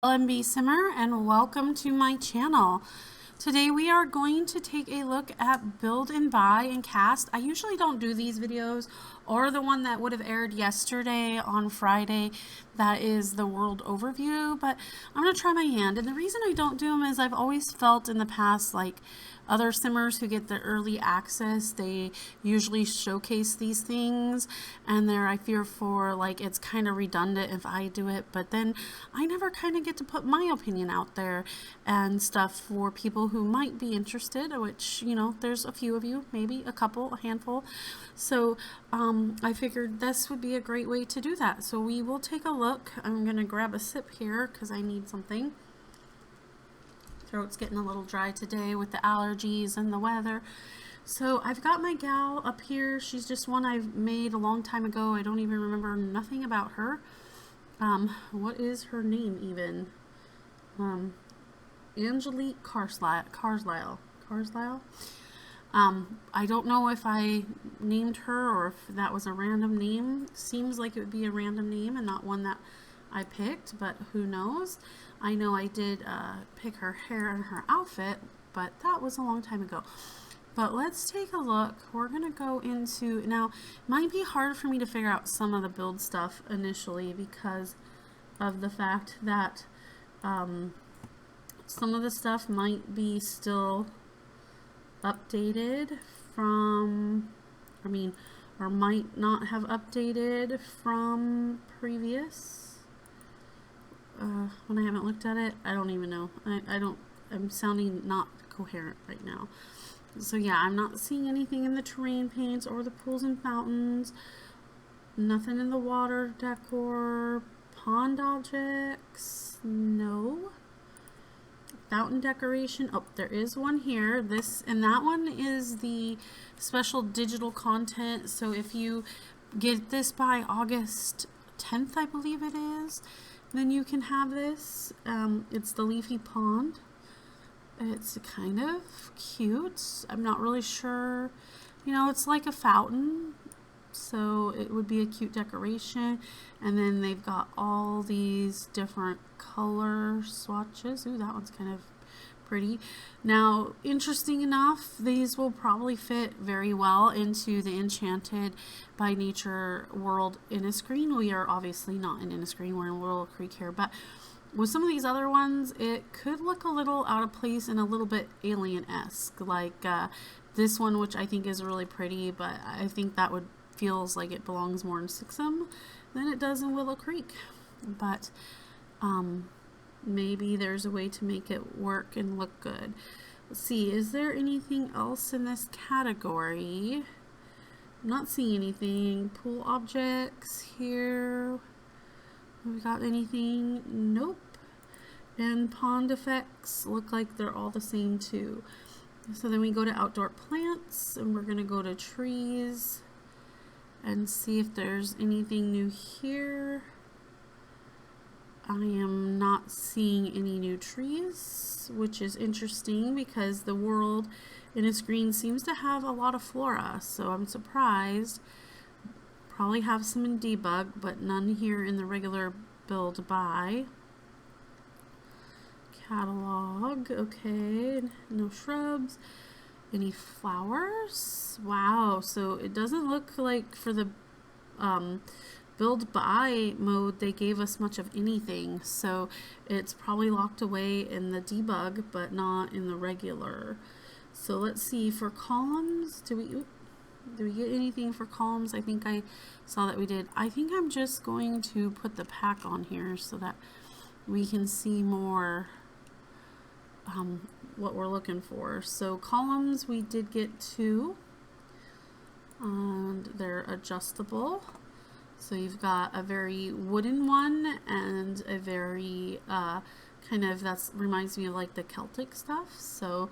LMB Simmer, and welcome to my channel. Today we are going to take a look at build and buy and cast. I usually don't do these videos, or the one that would have aired yesterday on Friday. That is the world overview, but I'm going to try my hand. And the reason I don't do them is I've always felt in the past like other simmers who get the early access, they usually showcase these things, and I fear for like it's kind of redundant if I do it, but then I never kind of get to put my opinion out there and stuff for people who might be interested, which, you know, there's a few of you, maybe a couple, a handful. So I figured this would be a great way to do that. So we will take a look. I'm gonna grab a sip here because I need something. Throat's getting a little dry today with the allergies and the weather. So I've got my gal up here. She's just one I've made a long time ago. I don't even remember nothing about her. What is her name even? Angelique Carslisle. I don't know if I named her or if that was a random name. Seems like it would be a random name and not one that I picked, but who knows. I know I did pick her hair and her outfit, but that was a long time ago. But let's take a look. We're gonna go into, now it might be hard for me to figure out some of the build stuff initially because of the fact that some of the stuff might be still updated from, or might not have updated from previous. When I haven't looked at it, I don't even know. I'm sounding not coherent right now. So yeah, I'm not seeing anything in the terrain paints or the pools and fountains. Nothing in the water decor. Pond objects, no. Fountain decoration, oh, there is one here. This and that one is the special digital content. So if you get this by August 10th, I believe it is, then you can have this. It's the leafy pond. It's kind of cute. I'm not really sure. You know, it's like a fountain, so it would be a cute decoration. And then they've got all these different color swatches. Ooh, that one's kind of pretty. Now, interesting enough, these will probably fit very well into the Enchanted by Nature world Inniscreen. We are obviously not in Inniscreen, we're in Willow Creek here, but with some of these other ones, it could look a little out of place and a little bit alien-esque, like this one, which I think is really pretty, but I think that would feels like it belongs more in Sixham than it does in Willow Creek. But maybe there's a way to make it work and look good. Let's see, is there anything else in this category? I'm not seeing anything. Pool objects here. Have we got anything? Nope. And pond effects look like they're all the same too. So then we go to outdoor plants, and we're gonna go to trees and see if there's anything new here. I am not seeing any new trees, which is interesting because the world Inniscreen seems to have a lot of flora, so I'm surprised. Probably have some in debug, but none here in the regular build buy. Catalog, okay, no shrubs. Any flowers? Wow, so it doesn't look like for the build buy mode they gave us much of anything, so it's probably locked away in the debug but not in the regular. So let's see, for columns, do we get anything for columns? I think I saw that we did. I think I'm just going to put the pack on here so that we can see more what we're looking for. So columns, we did get 2, and they're adjustable. So you've got a very wooden one and a very kind of, that reminds me of like the Celtic stuff. So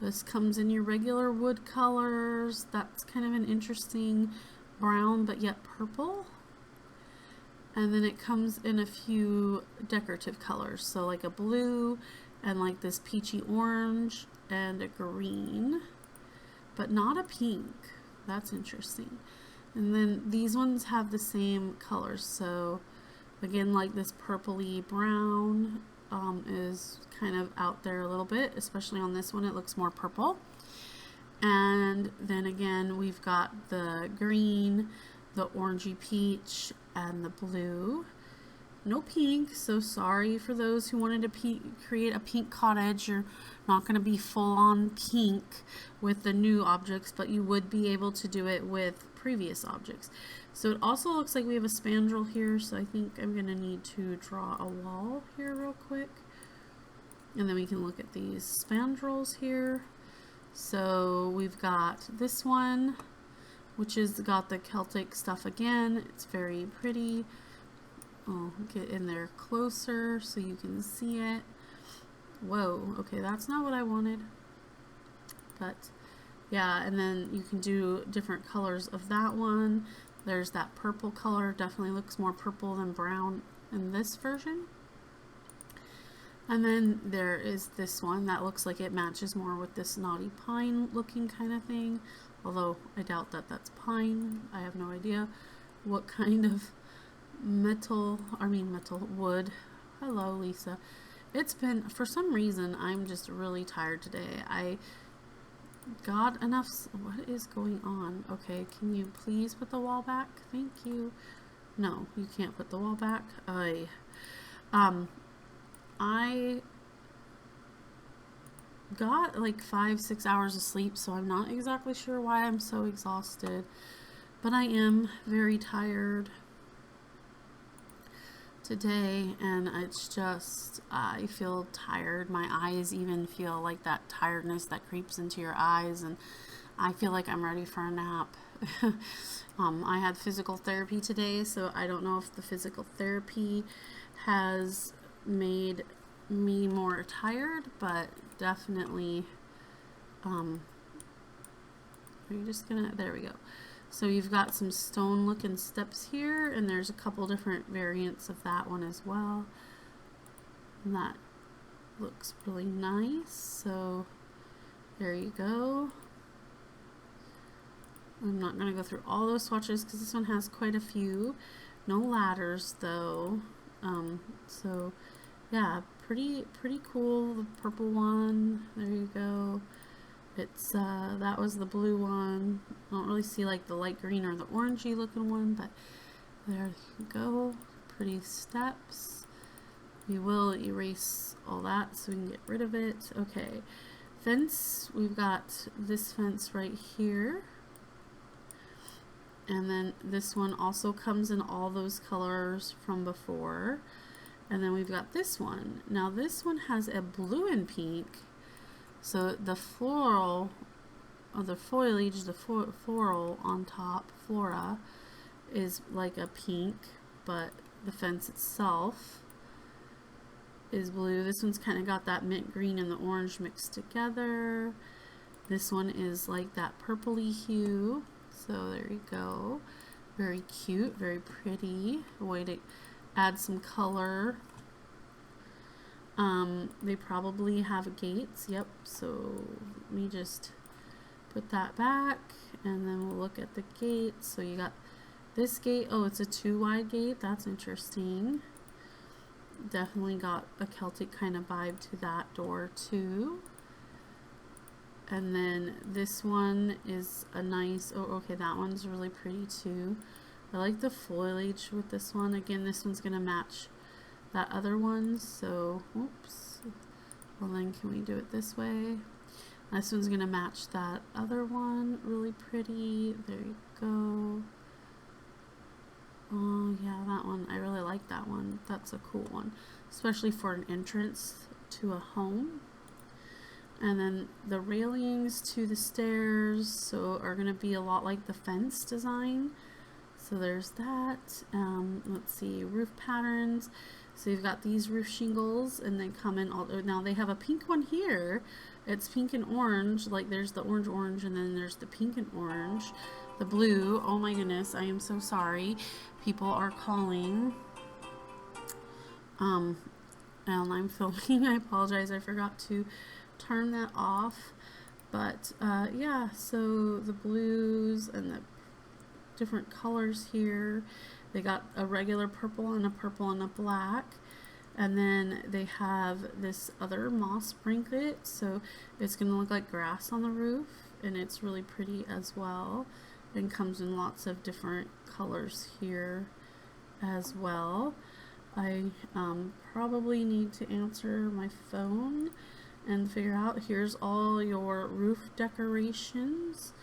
this comes in your regular wood colors. That's kind of an interesting brown but yet purple. And then it comes in a few decorative colors. So like a blue and like this peachy orange and a green, but not a pink. That's interesting. And then these ones have the same colors. So again, like this purpley brown, kind of out there a little bit, especially on this one. It looks more purple. And then again, we've got the green, the orangey peach, and the blue. No pink, so sorry for those who wanted to create a pink cottage. You're not going to be full on pink with the new objects, but you would be able to do it with previous objects. So it also looks like we have a spandrel here, so I think I'm going to need to draw a wall here real quick. And then we can look at these spandrels here. So we've got this one, which is got the Celtic stuff again. It's very pretty. I'll get in there closer so you can see it. Whoa, okay, that's not what I wanted. But yeah, and then you can do different colors of that one. There's that purple color, definitely looks more purple than brown in this version. And then there is this one that looks like it matches more with this knotty pine looking kind of thing. Although I doubt that that's pine. I have no idea what kind of metal wood. Hello, Lisa. It's been, for some reason, I'm just really tired today. I got enough. What is going on? Okay, can you please put the wall back? Thank you. No, you can't put the wall back. I got like 5-6 hours of sleep, so I'm not exactly sure why I'm so exhausted, but I am very tired today, and it's just, I feel tired. My eyes even feel like that tiredness that creeps into your eyes, and I feel like I'm ready for a nap. I had physical therapy today, so I don't know if the physical therapy has made me more tired, but definitely, are you just gonna, there we go. So you've got some stone looking steps here, and there's a couple different variants of that one as well. And that looks really nice. So there you go. I'm not going to go through all those swatches because this one has quite a few. No ladders though. So yeah, pretty cool. The purple one, there you go. It's that was the blue one. I don't really see like the light green or the orangey looking one, but there you go. Pretty steps. We will erase all that so we can get rid of it. Okay, fence. We've got this fence right here, and then this one also comes in all those colors from before. And then we've got this one. Now this one has a blue and pink. So the floral, or the foliage, the floral on top, flora, is like a pink, but the fence itself is blue. This one's kind of got that mint green and the orange mixed together. This one is like that purpley hue. So there you go. Very cute, very pretty. A way to add some color. They probably have gates. Yep. So let me just put that back, and then we'll look at the gates. So you got this gate. Oh, it's a 2 wide gate. That's interesting. Definitely got a Celtic kind of vibe to that door too. And then this one is a nice, oh, okay, that one's really pretty too. I like the foliage with this one. Again, this one's gonna match that other one, so oops. Well, then can we do it this way? This one's gonna match that other one. Really pretty. There you go. Oh yeah, that one. I really like that one. That's a cool one, especially for an entrance to a home. And then the railings to the stairs so are gonna be a lot like the fence design. So there's that. Let's see, roof patterns. So you've got these roof shingles, and they come in all. Now they have a pink one here. It's pink and orange. Like there's the orange, and then there's the pink and orange. The blue. Oh my goodness, I am so sorry. People are calling. And I'm filming. I apologize. I forgot to turn that off. But yeah. So the blues and the different colors here. They got a regular purple and a black. And then they have this other moss blanket, so it's going to look like grass on the roof, and it's really pretty as well, and comes in lots of different colors here as well. I probably need to answer my phone and figure out, here's all your roof decorations.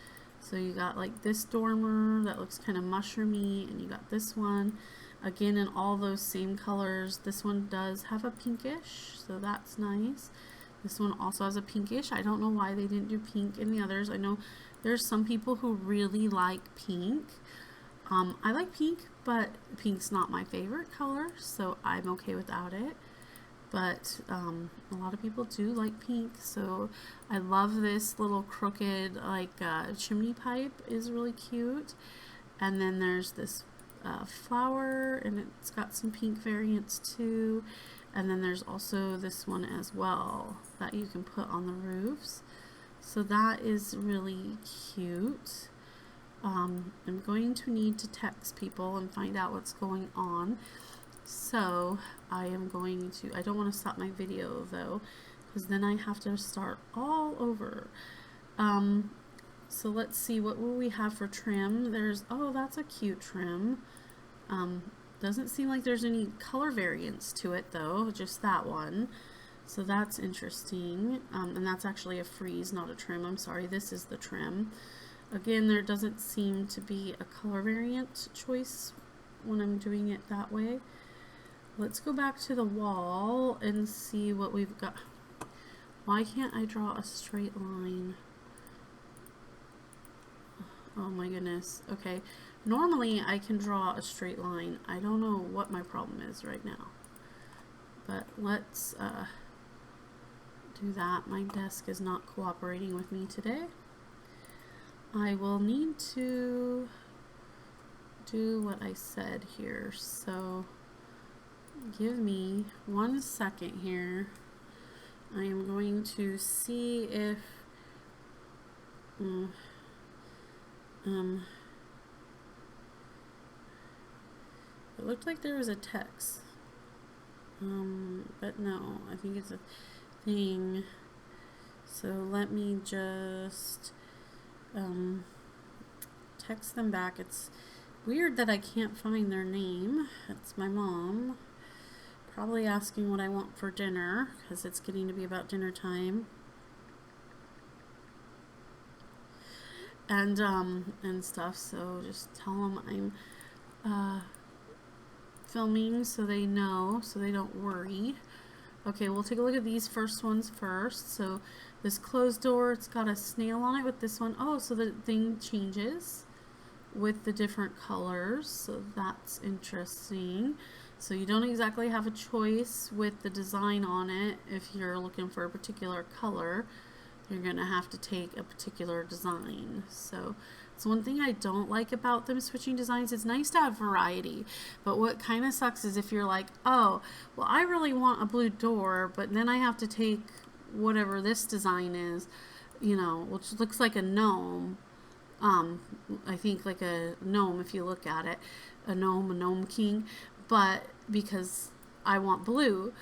So you got like this dormer that looks kind of mushroomy, and you got this one again in all those same colors. This one does have a pinkish, so that's nice. This one also has a pinkish. I don't know why they didn't do pink in the others. I know there's some people who really like pink. I like pink, but pink's not my favorite color, so I'm okay without it. But a lot of people do like pink, so I love this little crooked like chimney pipe is really cute. And then there's this flower, and it's got some pink variants too. And then there's also this one as well that you can put on the roofs, so that is really cute. I'm going to need to text people and find out what's going on. So I am going to, I don't want to stop my video though, because then I have to start all over. So let's see, what will we have for trim? There's, oh, that's a cute trim. Doesn't seem like there's any color variants to it though, just that one. So that's interesting. And that's actually a freeze, not a trim. I'm sorry, this is the trim. Again, there doesn't seem to be a color variant choice when I'm doing it that way. Let's go back to the wall and see what we've got. Why can't I draw a straight line? Oh my goodness. Okay. Normally I can draw a straight line. I don't know what my problem is right now. But let's do that. My desk is not cooperating with me today. I will need to do what I said here, so give me 1 second here. I am going to see if it looked like there was a text, but no, I think it's a thing. So let me just text them back. It's weird that I can't find their name. It's my mom, probably asking what I want for dinner, because it's getting to be about dinner time. And stuff, so just tell them I'm filming so they know, so they don't worry. Okay, we'll take a look at these first ones first. So this closed door, it's got a snail on it with this one. Oh, so the thing changes with the different colors, so that's interesting. So you don't exactly have a choice with the design on it. If you're looking for a particular color, you're gonna have to take a particular design. So it's one thing I don't like about them switching designs. It's nice to have variety, but what kind of sucks is if you're like, oh, well, I really want a blue door, but then I have to take whatever this design is, you know, which looks like a gnome. I think like a gnome, if you look at it, a gnome king, but because I want blue,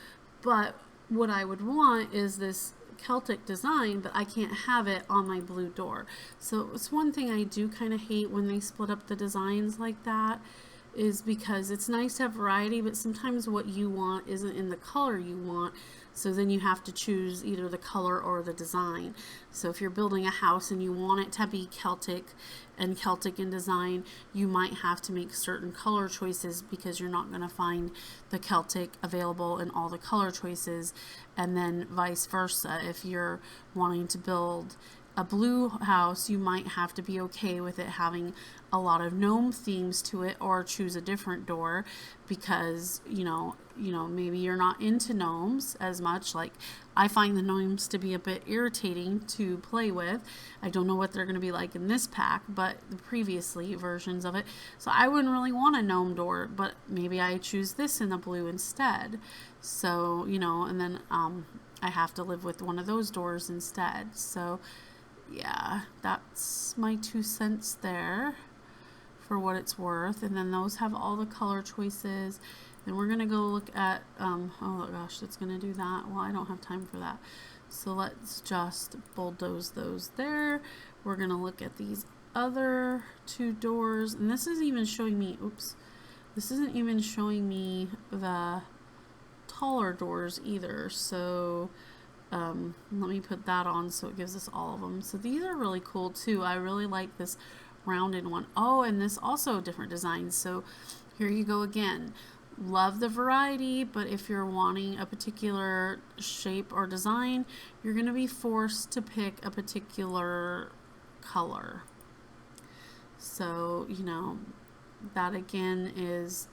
but what I would want is this Celtic design, but I can't have it on my blue door. So it's one thing I do kind of hate when they split up the designs like that, is because it's nice to have variety, but sometimes what you want isn't in the color you want, so then you have to choose either the color or the design. So if you're building a house and you want it to be Celtic in design, you might have to make certain color choices because you're not going to find the Celtic available in all the color choices, and then vice versa. If you're wanting to build a blue house, you might have to be okay with it having a lot of gnome themes to it, or choose a different door because you know maybe you're not into gnomes as much. Like, I find the gnomes to be a bit irritating to play with. I don't know what they're going to be like in this pack, but the previously versions of it. So I wouldn't really want a gnome door, but maybe I choose this in the blue instead. So, and then I have to live with one of those doors instead. So yeah, that's my 2 cents there for what it's worth. And then those have all the color choices, Then we're gonna go look at, oh gosh, it's gonna do that. Well, I don't have time for that. So let's just bulldoze those there. We're gonna look at these other two doors, and this isn't even showing me, oops, this isn't even showing me the taller doors either. So let me put that on so it gives us all of them. So these are really cool too. I really like this rounded one. Oh, and this also different designs. So here you go again. Love the variety, but if you're wanting a particular shape or design, you're going to be forced to pick a particular color. So, you know, that again is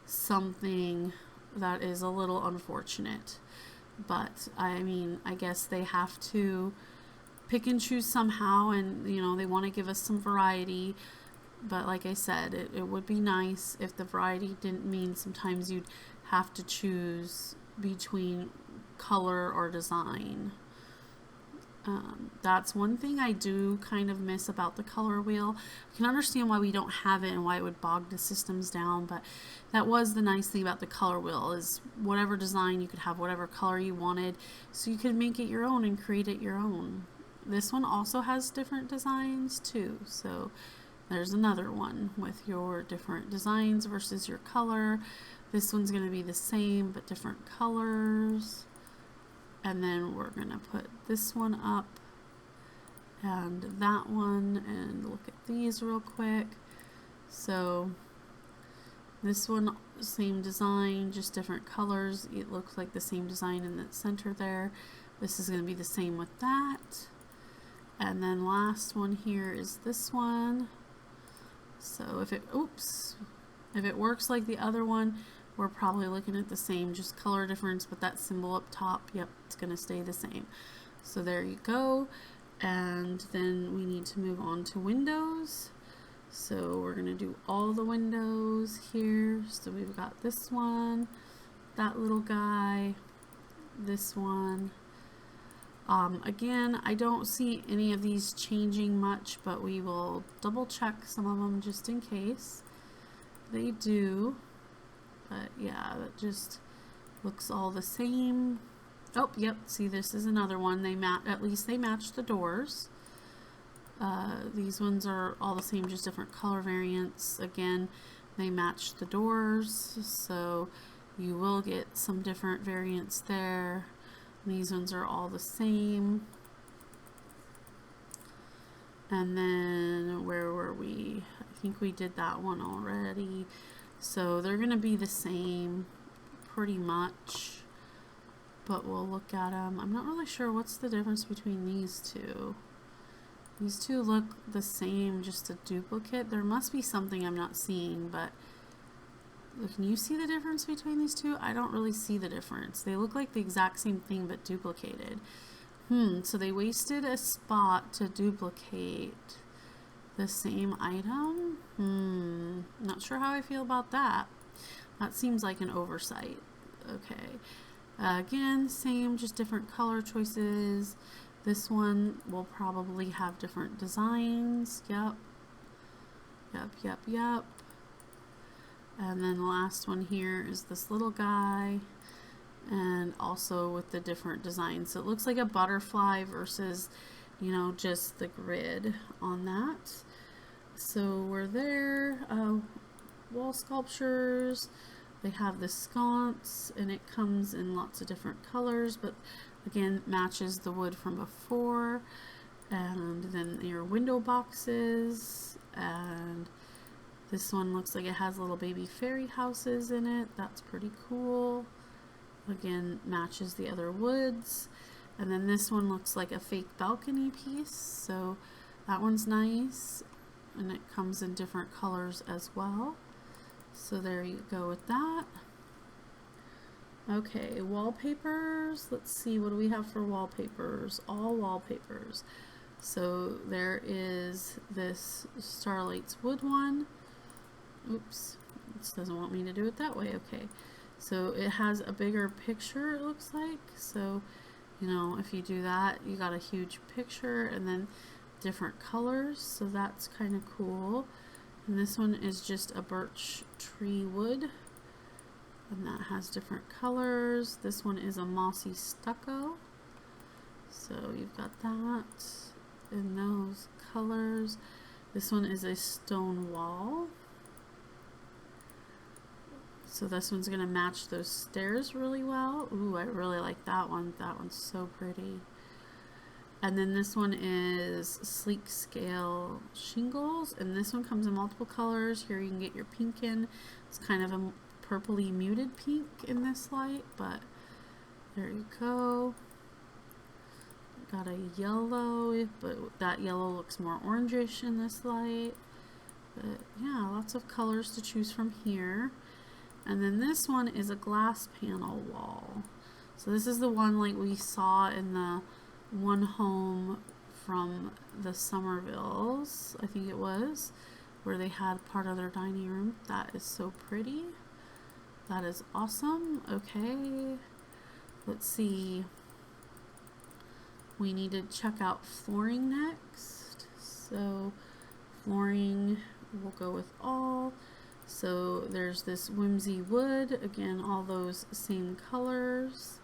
something that is a little unfortunate. But I mean, I guess they have to pick and choose somehow, and you know, they want to give us some variety. But like I said, it would be nice if the variety didn't mean sometimes you'd have to choose between color or design. That's one thing I do kind of miss about the color wheel. I can understand why we don't have it and why it would bog the systems down, but that was the nice thing about the color wheel, is whatever design, you could have whatever color you wanted, so you could make it your own and create it your own. This one also has different designs too, so there's another one with your different designs versus your color. This one's going to be the same but different colors. And then we're going to put this one up and that one, and look at these real quick. So this one, same design, just different colors. It looks like the same design in the center there. This is going to be the same with that. And then last one here is this one. So if it, oops, if it works like the other one, we're probably looking at the same, just color difference, but that symbol up top, yep, it's going to stay the same. So there you go. And then we need to move on to windows. So we're going to do all the windows here. So we've got this one, that little guy, this one. Again, I don't see any of these changing much, but we will double check some of them just in case they do. But yeah, that just looks all the same. Oh, yep, see, this is another one. They at least they match the doors. These ones are all the same, just different color variants. Again, they match the doors, so you will get some different variants there. These ones are all the same. And then where were we? I think we did that one already. So they're going to be the same pretty much, but we'll look at them. I'm not really sure what's the difference between these two. These two look the same, just a duplicate. There must be something I'm not seeing, but can you see the difference between these two? I don't really see the difference. They look like the exact same thing but duplicated. So they wasted a spot to duplicate the same item. Not sure how I feel about that. That seems like an oversight. Okay. Again, same, just different color choices. This one will probably have different designs. Yep. And then the last one here is this little guy, and also with the different designs. So it looks like a butterfly versus, you know, just the grid on that. So we're there. Wall sculptures. They have the sconce, and it comes in lots of different colors, but again, matches the wood from before. And then your window boxes, and this one looks like it has little baby fairy houses in it. That's pretty cool. Again, matches the other woods. And then this one looks like a fake balcony piece, so that one's nice. And it comes in different colors as well. So there you go with that. Okay, wallpapers. Let's see, what do we have for wallpapers? All wallpapers. So there is this Starlight's Wood one. Oops, this doesn't want me to do it that way. Okay, so it has a bigger picture, it looks like. So, you know, if you do that, you got a huge picture and then different colors. So that's kind of cool. And this one is just a birch tree wood. and that has different colors. This one is a mossy stucco, so you've got that in those colors. This one is a stone wall, so this one's gonna match those stairs really well. Ooh, I really like that one. That one's so pretty. And then this one is sleek scale shingles, and this one comes in multiple colors. Here you can get your pink in. It's kind of a purpley muted pink in this light, but there you go. Got a yellow, but that yellow looks more orangish in this light. But yeah, lots of colors to choose from here. And then this one is a glass panel wall. So this is the one like we saw in the one home from the Somervilles, I think it was, where they had part of their dining room. That is so pretty. That is awesome. Okay, let's see. We need to check out flooring next. So flooring, we'll go with all. So there's this whimsy wood, again, all those same colors.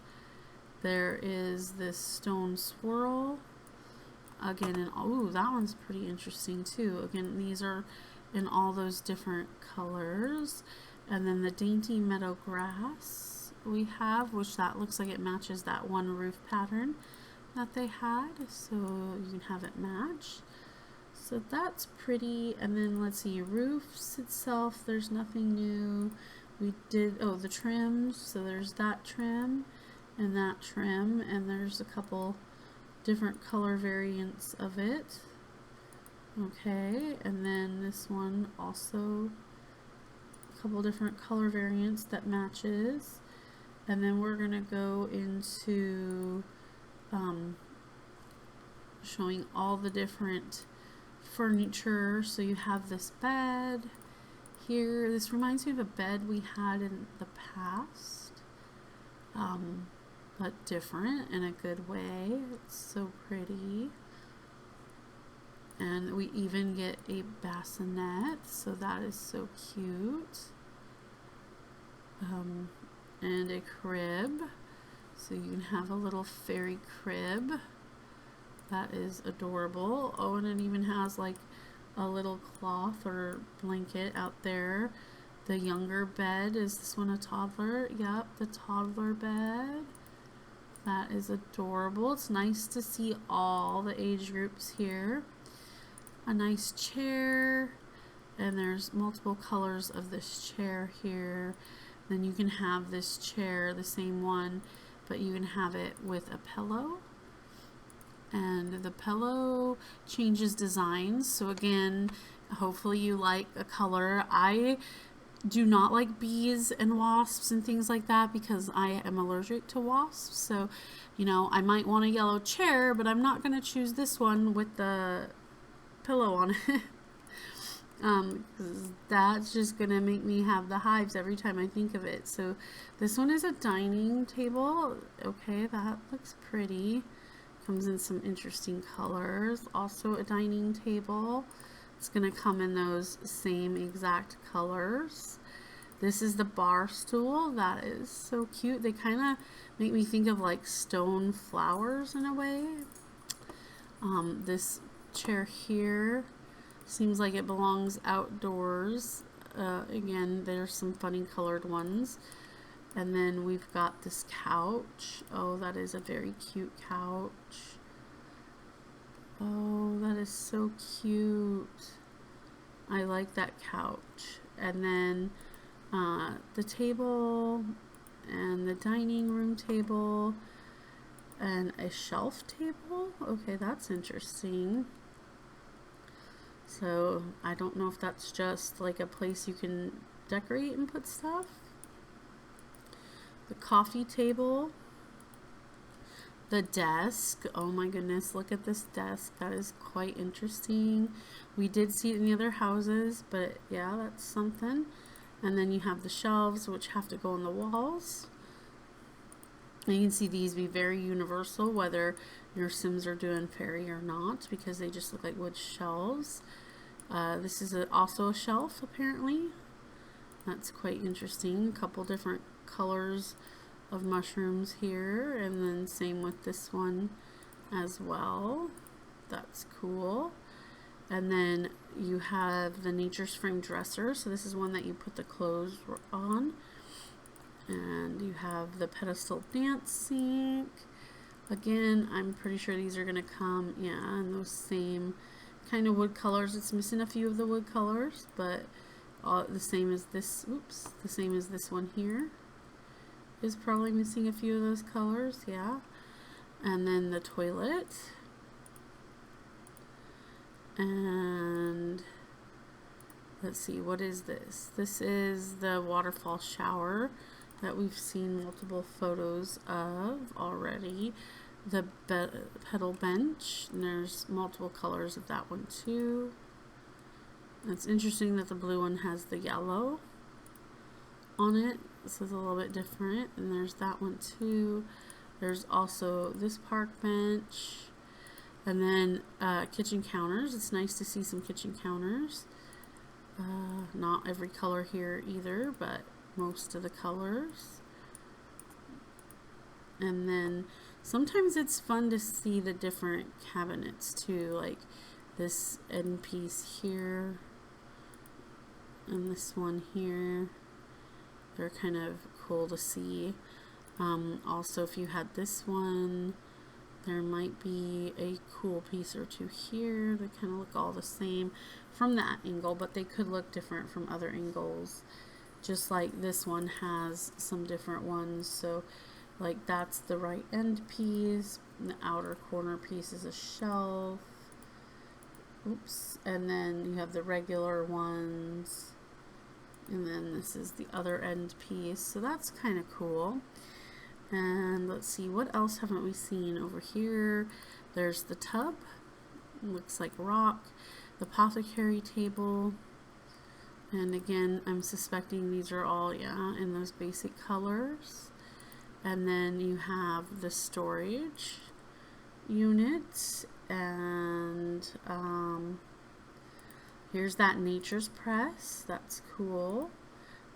There is this stone swirl, again, and oh, that one's pretty interesting too. Again, these are in all those different colors. And then the dainty meadow grass we have, which that looks like it matches that one roof pattern that they had, so you can have it match. So that's pretty. And then let's see, roofs itself, there's nothing new. We did, oh, the trims, so there's that trim and that trim, and there's a couple different color variants of it. Okay, and then this one also a couple different color variants that matches. And then we're gonna go into showing all the different furniture. So you have this bed here. This reminds me of a bed we had in the past, but different in a good way. It's so pretty. And we even get a bassinet, so that is so cute. And a crib, so you can have a little fairy crib. That is adorable. Oh, and it even has like a little cloth or blanket out there. The younger bed, is this one a toddler? Yep, the toddler bed. That is adorable. It's nice to see all the age groups here. A nice chair, and there's multiple colors of this chair here. Then you can have this chair, the same one, but you can have it with a pillow. And the pillow changes designs. So again, hopefully you like a color. I do not like bees and wasps and things like that because I am allergic to wasps. So, you know, I might want a yellow chair, but I'm not going to choose this one with the pillow on it. 'Cause that's just gonna make me have the hives every time I think of it. So this one is a dining table. Okay, that looks pretty. Comes in some interesting colors. Also a dining table. It's gonna come in those same exact colors. This is the bar stool. That is so cute. They kind of make me think of like stone flowers in a way. This chair here seems like it belongs outdoors. Again, there's some funny colored ones. And then we've got this couch. Oh, that is a very cute couch. Oh, that is so cute. I like that couch. And then the table and the dining room table and a shelf table. Okay, that's interesting. So I don't know if that's just like a place you can decorate and put stuff. The coffee table. The desk. Oh my goodness, look at this desk. That is quite interesting. We did see it in the other houses, but yeah, that's something. And then you have the shelves, which have to go on the walls. And you can see these be very universal, whether your Sims are doing fairy or not, because they just look like wood shelves. This is also a shelf, apparently. That's quite interesting. A couple different colors of mushrooms here, and then same with this one as well. That's cool. And then you have the Nature's Frame dresser. So this is one that you put the clothes on. And you have the pedestal dance sink. Again, I'm pretty sure these are going to come, yeah, in those same kind of wood colors. It's missing a few of the wood colors, but the same as this, oops, the same as this one here is probably missing a few of those colors, yeah. And then the toilet. And let's see, what is this? This is the waterfall shower that we've seen multiple photos of already. The pedal bench, and there's multiple colors of that one too. It's interesting that the blue one has the yellow on it. This is a little bit different. And there's that one too. There's also this park bench. And then kitchen counters. It's nice to see some kitchen counters. Not every color here either, but most of the colors. And then sometimes it's fun to see the different cabinets too, like this end piece here and this one here. They're kind of cool to see. Also, if you had this one, there might be a cool piece or two here. They kind of look all the same from that angle, but they could look different from other angles. Just like this one has some different ones. So like that's the right end piece. The outer corner piece is a shelf. Oops. And then you have the regular ones. And then this is the other end piece. So that's kind of cool. And let's see, what else haven't we seen over here? There's the tub, looks like rock, the apothecary table, and again, I'm suspecting these are all, yeah, in those basic colors. And then you have the storage unit, and here's that Nature's Press, that's cool.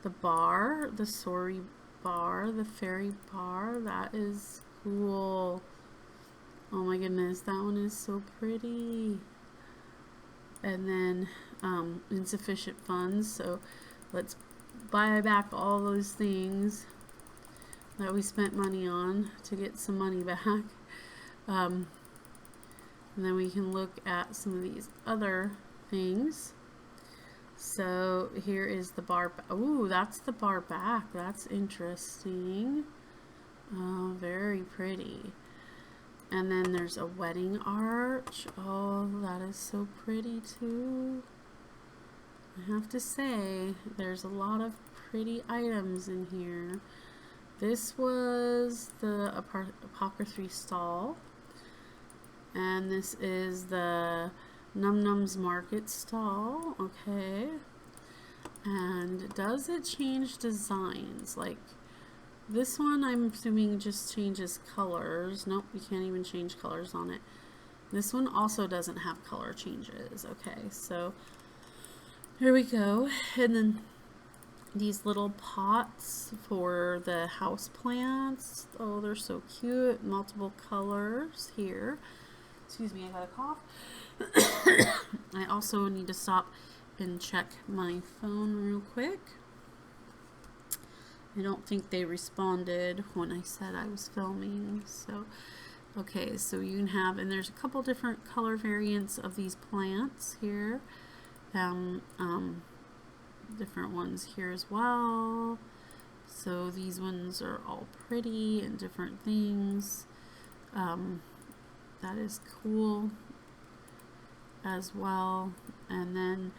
The bar, the Sorry bar, the fairy bar, that is cool. Oh my goodness, that one is so pretty. And then insufficient funds, so let's buy back all those things that we spent money on to get some money back. And then we can look at some of these other things. So here is the bar. Ooh, that's the bar back. That's interesting. Oh, very pretty. And then there's a wedding arch. Oh, that is so pretty too. I have to say, there's a lot of pretty items in here. This was the apothecary stall. And this is the Num Nums Market stall, okay. And does it change designs? Like this one, I'm assuming just changes colors. Nope, you can't even change colors on it. This one also doesn't have color changes. Okay, so here we go. And then these little pots for the house plants. Oh, they're so cute. Multiple colors here. Excuse me, I got a cough. I also need to stop and check my phone real quick. I don't think they responded when I said I was filming. So, okay, so you can have, and there's a couple different color variants of these plants here. Different ones here as well. So these ones are all pretty and different things. That is cool as well. And then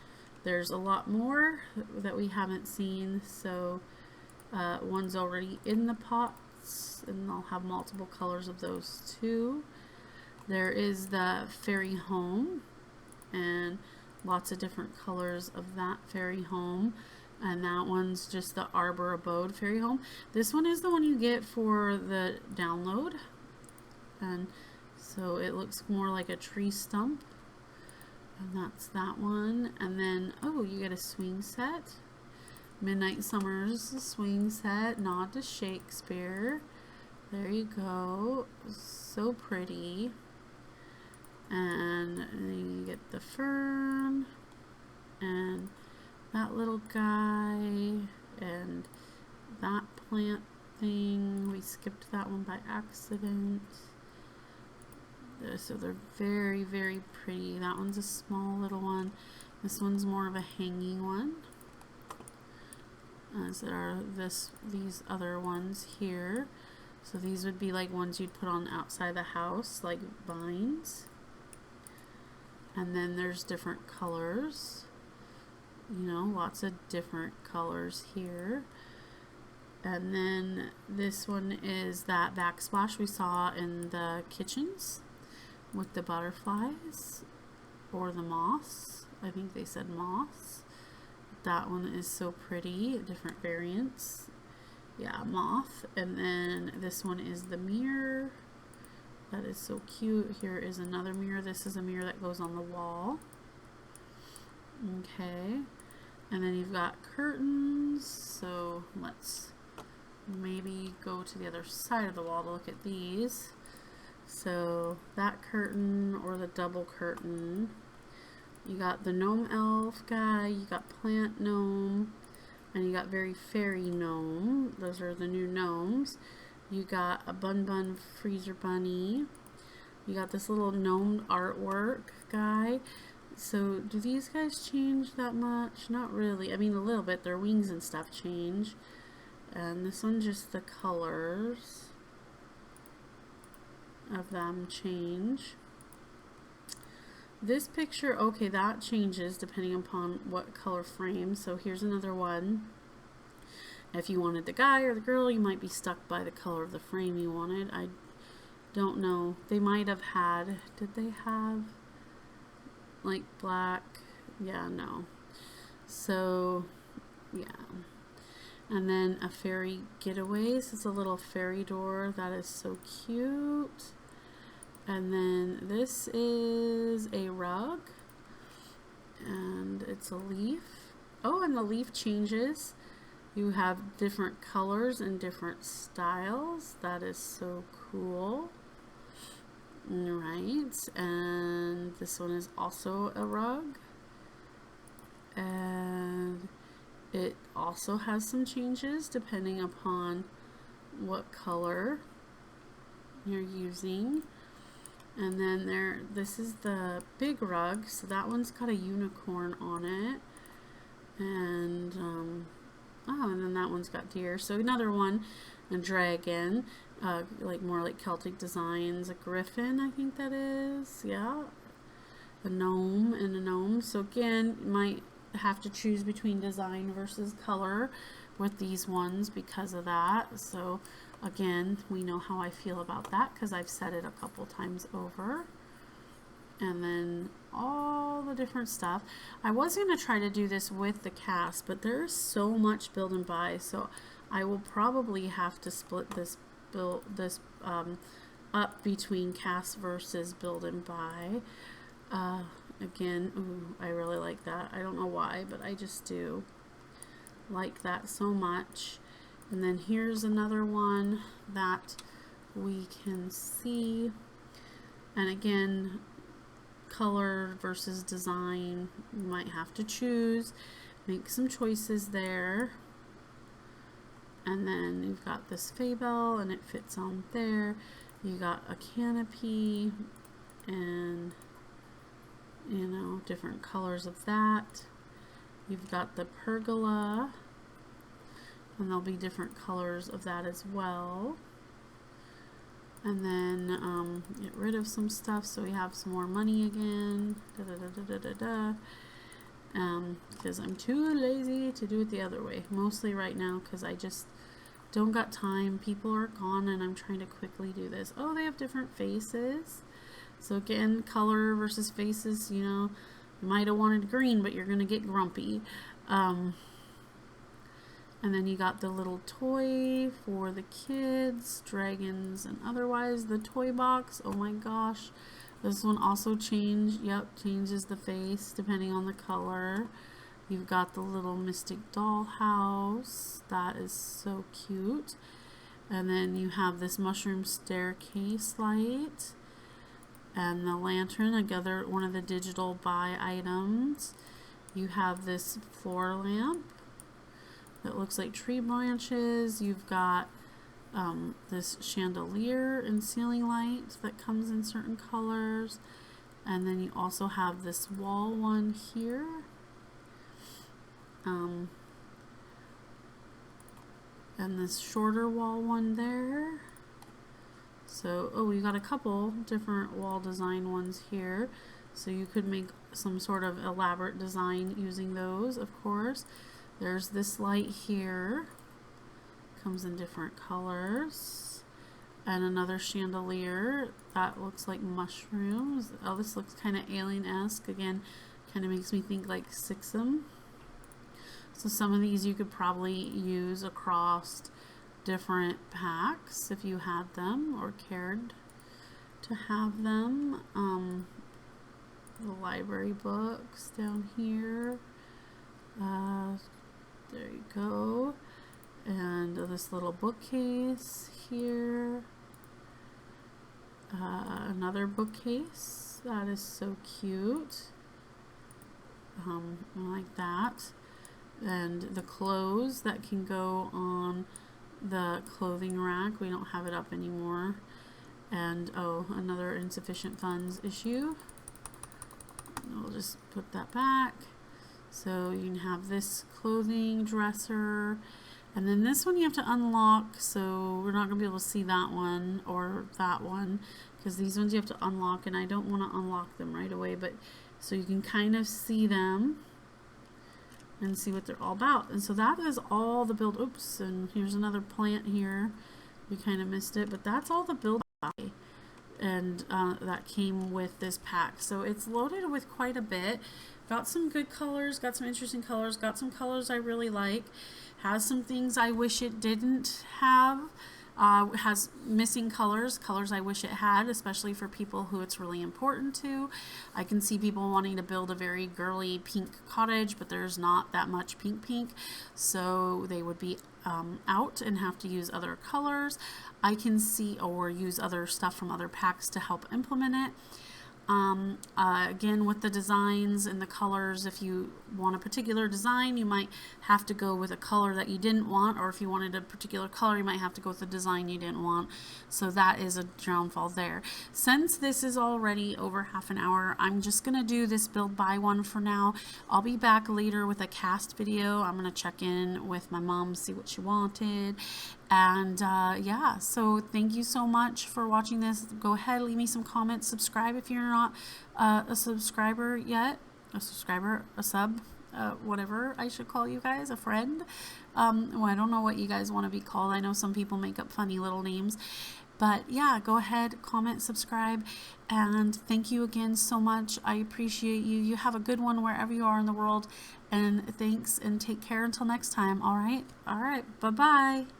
there's a lot more that we haven't seen. So one's already in the pots, and I'll have multiple colors of those too. There is the fairy home, and lots of different colors of that fairy home. And that one's just the Arbor Abode fairy home. This one is the one you get for the download, and so it looks more like a tree stump. And that's that one. And then, oh, you get a swing set. Midnight Summers swing set, nod to Shakespeare. There you go. So pretty. And then you get the fern and that little guy and that plant thing. We skipped that one by accident. So they're very, very pretty. That one's a small little one. This one's more of a hanging one. As there are these other ones here. So these would be like ones you'd put on outside the house, like vines. And then there's different colors. You know, lots of different colors here. And then this one is that backsplash we saw in the kitchens with the butterflies or the moths. I think they said moths. That one is so pretty, different variants. Yeah, moth. And then this one is the mirror. That is so cute. Here is another mirror. This is a mirror that goes on the wall. Okay. And then you've got curtains. So let's maybe go to the other side of the wall to look at these. So that curtain or the double curtain. You got the gnome elf guy, you got plant gnome, and you got very fairy gnome. Those are the new gnomes. You got a bun bun freezer bunny. You got this little gnome artwork guy. So do these guys change that much? Not really. I mean a little bit. Their wings and stuff change. And this one, just the colors of them change. This picture, okay, that changes depending upon what color frame. So here's another one. If you wanted the guy or the girl, you might be stuck by the color of the frame you wanted. I don't know. They might have had, did they have like black? Yeah, no. So, yeah. And then a fairy getaway. So it's a little fairy door. That is so cute. And then this is a rug. And it's a leaf. Oh, and the leaf changes. You have different colors and different styles. That is so cool. Right. And this one is also a rug. And it also has some changes depending upon what color you're using. And then this is the big rug, so that one's got a unicorn on it. And and then that one's got deer. So another one, a dragon, like more like Celtic designs, a griffin, I think that is. Yeah, a gnome and a gnome. So again, you might have to choose between design versus color with these ones because of that. So again, we know how I feel about that because I've said it a couple times over. And then all the different stuff. I was going to try to do this with the cast, but there's so much build and buy, so I will probably have to split this up between cast versus build and buy. Again, ooh, I really like that. I don't know why, but I just do like that so much. And then here's another one that we can see. And again, color versus design, you might have to choose, make some choices there. And then you've got this Fable and it fits on there. You got a canopy and, you know, different colors of that. You've got the pergola and there'll be different colors of that as well. And then get rid of some stuff so we have some more money again. Because I'm too lazy to do it the other way. Mostly right now because I just don't got time. People are gone and I'm trying to quickly do this. Oh, they have different faces. So again, color versus faces, you know, you might have wanted green, but you're going to get grumpy. And then you got the little toy for the kids, dragons and otherwise. The toy box, oh my gosh. This one also changes the face depending on the color. You've got the little mystic dollhouse. That is so cute. And then you have this mushroom staircase light. And the lantern, another one of the digital buy items. You have this floor lamp that looks like tree branches. You've got this chandelier and ceiling light that comes in certain colors. And then you also have this wall one here. And this shorter wall one there. So, oh, you got a couple different wall design ones here. So you could make some sort of elaborate design using those, of course. There's this light here. Comes in different colors. And another chandelier that looks like mushrooms. Oh, this looks kind of alien-esque. Again, kind of makes me think like Sixum. So some of these you could probably use across different packs if you had them or cared to have them. The library books down here. There you go. And this little bookcase here. Another bookcase. That is so cute. I like that. And the clothes that can go on the clothing rack. We don't have it up anymore. And oh, another insufficient funds issue. We'll just put that back. So you can have this clothing dresser. And then this one you have to unlock, so we're not going to be able to see that one or that one, because these ones you have to unlock, and I don't want to unlock them right away, but so you can kind of see them and see what they're all about. And so that is all the build. Oops, and here's another plant here. We kind of missed it, but that's all the build and that came with this pack. So it's loaded with quite a bit. Got some good colors, got some interesting colors, got some colors I really like. Has some things I wish it didn't have. Has missing colors I wish it had, especially for people who it's really important to. I can see people wanting to build a very girly pink cottage, but there's not that much pink, so they would be out and have to use other colors. I can see, or use other stuff from other packs to help implement it. Again, with the designs and the colors, if you want a particular design, you might have to go with a color that you didn't want, or if you wanted a particular color, you might have to go with a design you didn't want. So that is a downfall there. Since this is already over half an hour, I'm just going to do this build buy one for now. I'll be back later with a cast video. I'm going to check in with my mom, see what she wanted. And yeah, so thank you so much for watching this. Go ahead, leave me some comments, subscribe if you're not a subscriber yet, a sub, whatever I should call you guys, a friend. Well, I don't know what you guys want to be called. I know some people make up funny little names. But yeah, go ahead, comment, subscribe, and thank you again so much. I appreciate you. You have a good one wherever you are in the world, and thanks, and take care until next time. All right, bye-bye.